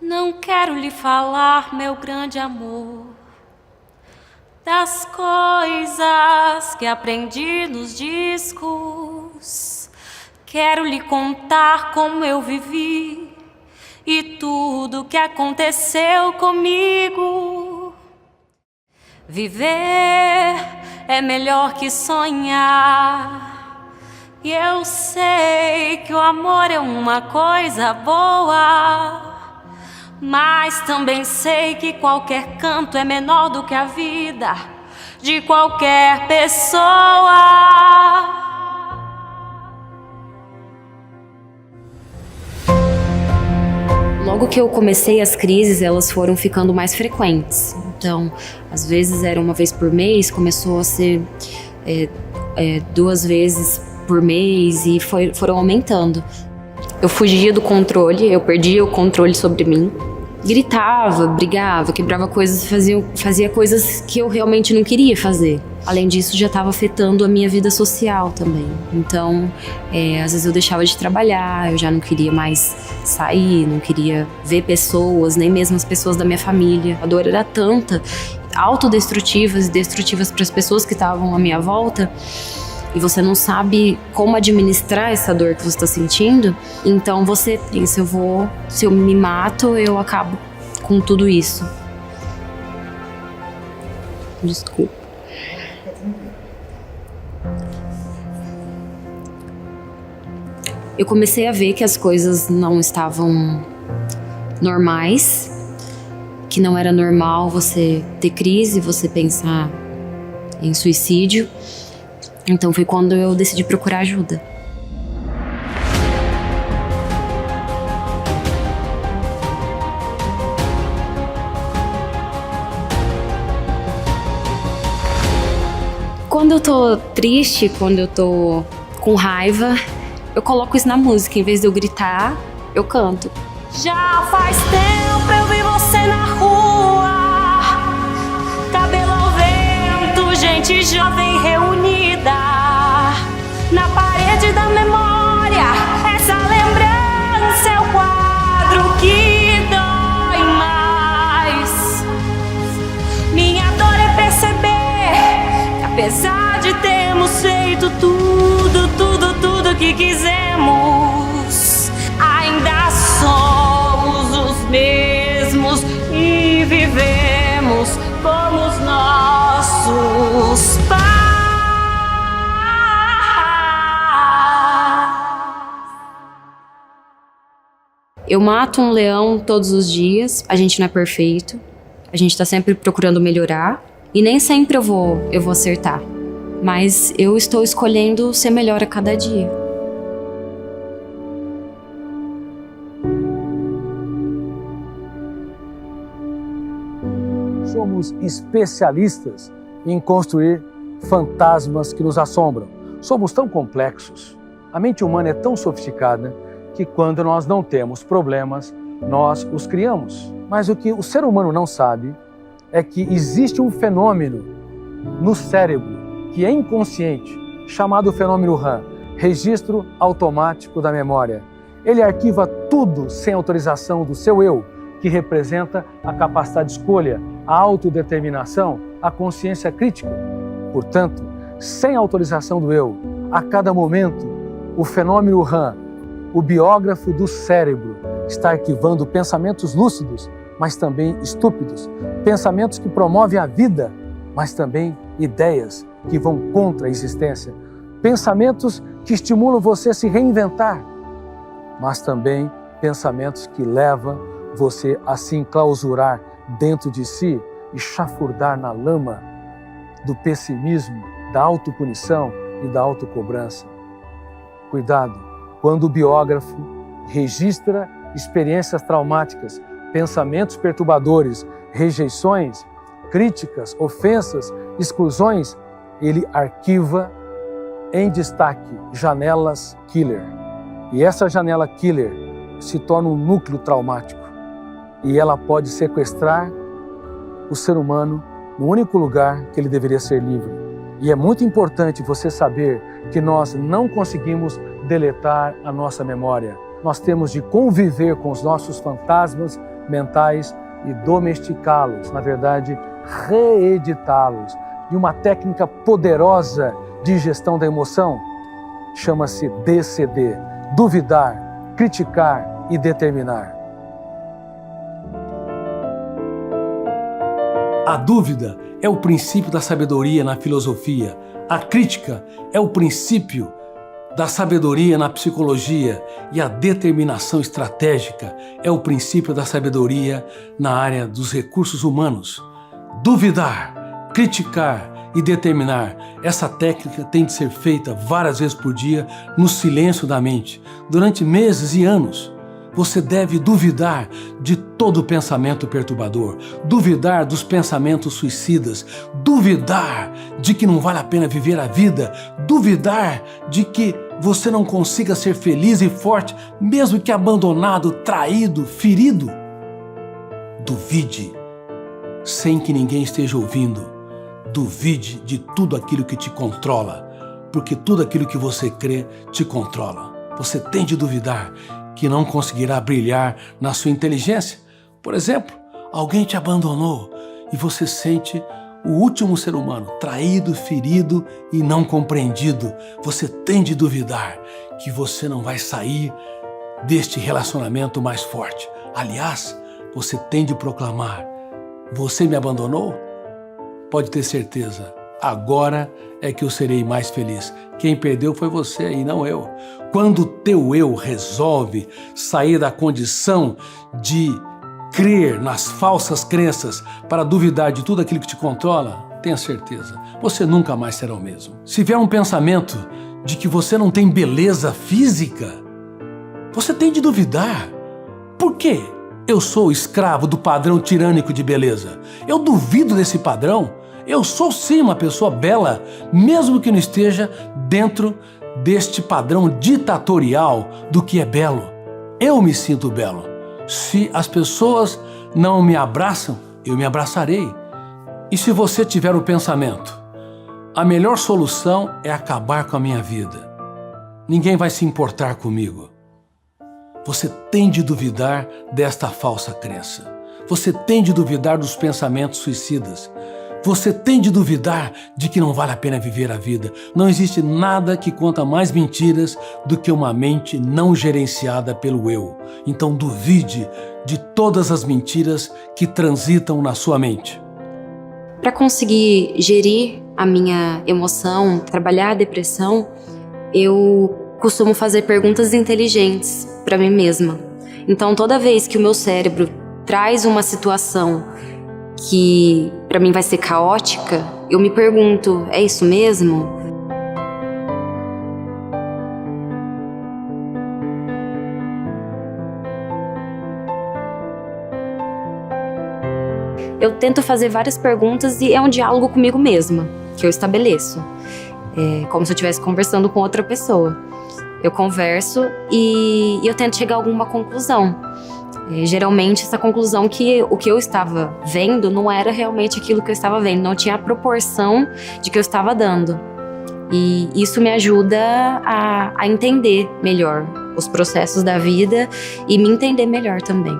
Não quero lhe falar, meu grande amor, das coisas que aprendi nos discos. Quero lhe contar como eu vivi e tudo que aconteceu comigo. Viver é melhor que sonhar. E eu sei que o amor é uma coisa boa, mas também sei que qualquer canto é menor do que a vida de qualquer pessoa. Logo que eu comecei as crises, elas foram ficando mais frequentes. Então, às vezes era uma vez por mês, começou a ser 2 vezes por mês e foram aumentando. Eu fugia do controle, eu perdia o controle sobre mim. Gritava, brigava, quebrava coisas, fazia coisas que eu realmente não queria fazer. Além disso, já estava afetando a minha vida social também. Então, às vezes eu deixava de trabalhar, eu já não queria mais sair, não queria ver pessoas, nem mesmo as pessoas da minha família. A dor era tanta, autodestrutivas e destrutivas para as pessoas que estavam à minha volta, e você não sabe como administrar essa dor que você está sentindo, então você pensa, se eu me mato, eu acabo com tudo isso. Desculpa. Eu comecei a ver que as coisas não estavam normais, que não era normal você ter crise, você pensar em suicídio. Então foi quando eu decidi procurar ajuda. Quando eu tô triste, quando eu tô com raiva, eu coloco isso na música. Em vez de eu gritar, eu canto. Já faz tempo eu vi você na rua, cabelo ao vento, gente jovem reunida. Na parede da memória, essa lembrança é o quadro que dói mais. Minha dor é perceber que apesar de termos feito tudo que quisemos, ainda somos os mesmos e vivemos como os nossos pais. Eu mato um leão todos os dias. A gente não é perfeito. A gente tá sempre procurando melhorar. E nem sempre eu vou acertar. Mas eu estou escolhendo ser melhor a cada dia. Somos especialistas em construir fantasmas que nos assombram. Somos tão complexos. A mente humana é tão sofisticada que quando nós não temos problemas, nós os criamos. Mas o que o ser humano não sabe é que existe um fenômeno no cérebro que é inconsciente, chamado fenômeno RAM, registro automático da memória. Ele arquiva tudo sem autorização do seu eu, que representa a capacidade de escolha, a autodeterminação, a consciência crítica. Portanto, sem autorização do eu, a cada momento, o fenômeno RAM, o biógrafo do cérebro, está arquivando pensamentos lúcidos, mas também estúpidos, pensamentos que promovem a vida, mas também ideias que vão contra a existência, pensamentos que estimulam você a se reinventar, mas também pensamentos que levam você a se enclausurar dentro de si e chafurdar na lama do pessimismo, da autopunição e da autocobrança. Cuidado, quando o biógrafo registra experiências traumáticas, pensamentos perturbadores, rejeições, críticas, ofensas, exclusões, ele arquiva em destaque janelas killer. E essa janela killer se torna um núcleo traumático. E ela pode sequestrar o ser humano no único lugar que ele deveria ser livre. E é muito importante você saber que nós não conseguimos deletar a nossa memória. Nós temos de conviver com os nossos fantasmas mentais e domesticá-los, na verdade, reeditá-los. E uma técnica poderosa de gestão da emoção chama-se DCD, duvidar, criticar e determinar. A dúvida é o princípio da sabedoria na filosofia. A crítica é o princípio da sabedoria na psicologia e a determinação estratégica é o princípio da sabedoria na área dos recursos humanos. Duvidar, criticar e determinar. Essa técnica tem de ser feita várias vezes por dia no silêncio da mente, durante meses e anos. Você deve duvidar de todo pensamento perturbador, duvidar dos pensamentos suicidas, duvidar de que não vale a pena viver a vida, duvidar de que você não consiga ser feliz e forte, mesmo que abandonado, traído, ferido. Duvide, sem que ninguém esteja ouvindo. Duvide de tudo aquilo que te controla, porque tudo aquilo que você crê te controla. Você tem de duvidar que não conseguirá brilhar na sua inteligência. Por exemplo, alguém te abandonou e você sente o último ser humano, traído, ferido e não compreendido. Você tem de duvidar que você não vai sair deste relacionamento mais forte. Aliás, você tem de proclamar: você me abandonou? Pode ter certeza, agora é que eu serei mais feliz. Quem perdeu foi você e não eu. Quando o teu eu resolve sair da condição de crer nas falsas crenças para duvidar de tudo aquilo que te controla, tenha certeza, você nunca mais será o mesmo. Se vier um pensamento de que você não tem beleza física, você tem de duvidar. Por quê? Eu sou escravo do padrão tirânico de beleza. Eu duvido desse padrão. Eu sou sim uma pessoa bela, mesmo que não esteja dentro deste padrão ditatorial do que é belo. Eu me sinto belo. Se as pessoas não me abraçam, eu me abraçarei. E se você tiver o pensamento: a melhor solução é acabar com a minha vida, ninguém vai se importar comigo, você tem de duvidar desta falsa crença. Você tem de duvidar dos pensamentos suicidas. Você tem de duvidar de que não vale a pena viver a vida. Não existe nada que conta mais mentiras do que uma mente não gerenciada pelo eu. Então duvide de todas as mentiras que transitam na sua mente. Para conseguir gerir a minha emoção, trabalhar a depressão, eu costumo fazer perguntas inteligentes para mim mesma. Então toda vez que o meu cérebro traz uma situação que para mim vai ser caótica, eu me pergunto: é isso mesmo? Eu tento fazer várias perguntas e é um diálogo comigo mesma que eu estabeleço. É como se eu estivesse conversando com outra pessoa. Eu converso e eu tento chegar a alguma conclusão. Geralmente essa conclusão que o que eu estava vendo não era realmente aquilo que eu estava vendo, não tinha a proporção de que eu estava dando. E isso me ajuda a entender melhor os processos da vida e me entender melhor também.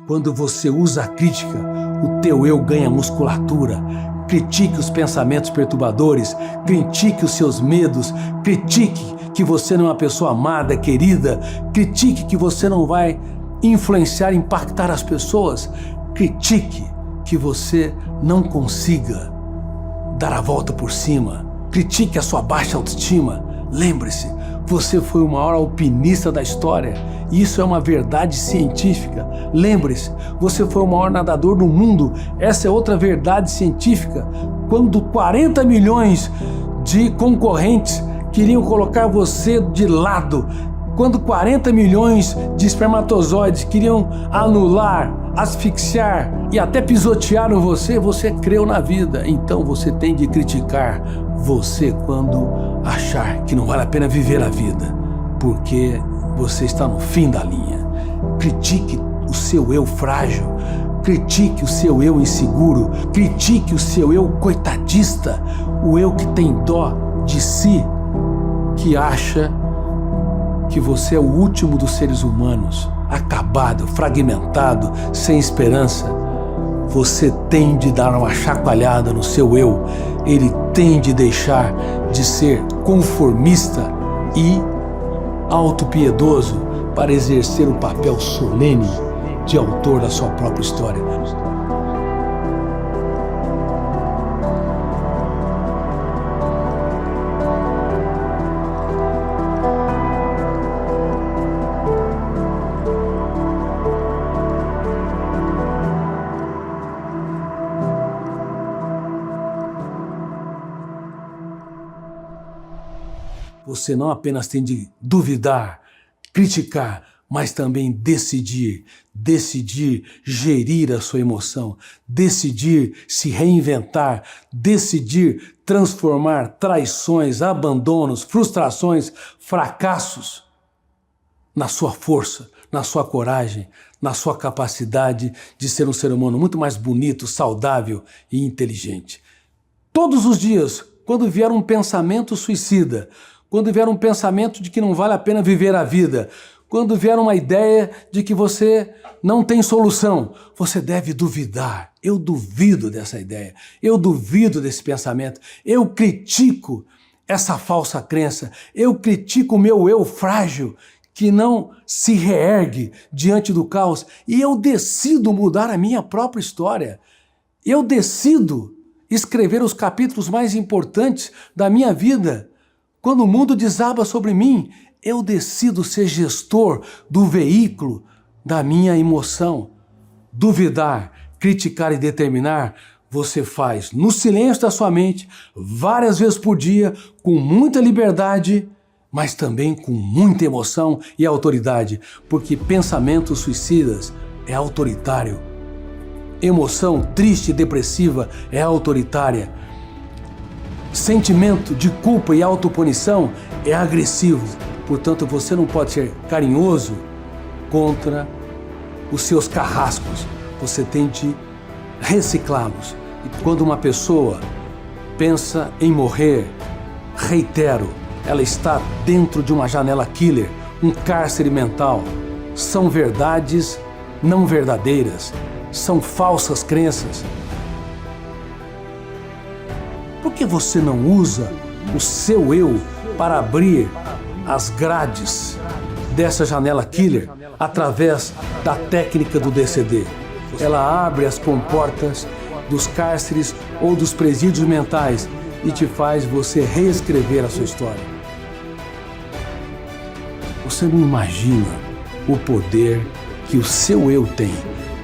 Quando você usa a crítica, o teu eu ganha musculatura. Critique os pensamentos perturbadores, critique os seus medos, critique que você não é uma pessoa amada, querida, critique que você não vai influenciar, impactar as pessoas, critique que você não consiga dar a volta por cima, critique a sua baixa autoestima. Lembre-se, você foi o maior alpinista da história. Isso é uma verdade científica. Lembre-se, você foi o maior nadador do mundo. Essa é outra verdade científica. Quando 40 milhões de concorrentes queriam colocar você de lado, quando 40 milhões de espermatozoides queriam anular, asfixiar e até pisotearam você, você creu na vida. Então você tem de criticar você quando achar que não vale a pena viver a vida, porque você está no fim da linha. Critique o seu eu frágil, critique o seu eu inseguro, critique o seu eu coitadista, o eu que tem dó de si que acha que você é o último dos seres humanos, acabado, fragmentado, sem esperança, você tem de dar uma chacoalhada no seu eu. Ele tem de deixar de ser conformista e autopiedoso para exercer o papel solene de autor da sua própria história. Você não apenas tem de duvidar, criticar, mas também decidir gerir a sua emoção, decidir se reinventar, decidir transformar traições, abandonos, frustrações, fracassos na sua força, na sua coragem, na sua capacidade de ser um ser humano muito mais bonito, saudável e inteligente. Todos os dias, quando vier um pensamento suicida, quando vier um pensamento de que não vale a pena viver a vida, quando vier uma ideia de que você não tem solução, você deve duvidar. Eu duvido dessa ideia, eu duvido desse pensamento, eu critico essa falsa crença, eu critico o meu eu frágil que não se reergue diante do caos e eu decido mudar a minha própria história. Eu decido escrever os capítulos mais importantes da minha vida. Quando o mundo desaba sobre mim, eu decido ser gestor do veículo da minha emoção. Duvidar, criticar e determinar, você faz no silêncio da sua mente, várias vezes por dia, com muita liberdade, mas também com muita emoção e autoridade, porque pensamentos suicidas é autoritário. Emoção triste e depressiva é autoritária. Sentimento de culpa e autopunição é agressivo. Portanto, você não pode ser carinhoso contra os seus carrascos. Você tem de reciclá-los. E quando uma pessoa pensa em morrer, reitero, ela está dentro de uma janela killer, um cárcere mental. São verdades não verdadeiras, são falsas crenças. Por que você não usa o seu eu para abrir as grades dessa janela killer através da técnica do DCD? Ela abre as comportas dos cárceres ou dos presídios mentais e te faz você reescrever a sua história. Você não imagina o poder que o seu eu tem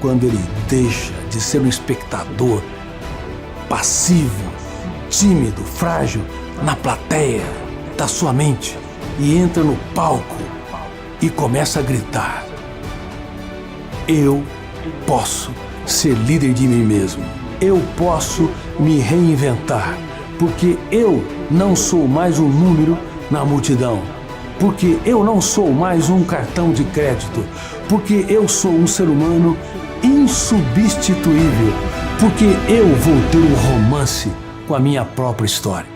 quando ele deixa de ser um espectador passivo, tímido, frágil, na plateia da sua mente e entra no palco e começa a gritar: eu posso ser líder de mim mesmo, eu posso me reinventar, porque eu não sou mais um número na multidão, porque eu não sou mais um cartão de crédito, porque eu sou um ser humano insubstituível, porque eu vou ter um romance com a minha própria história.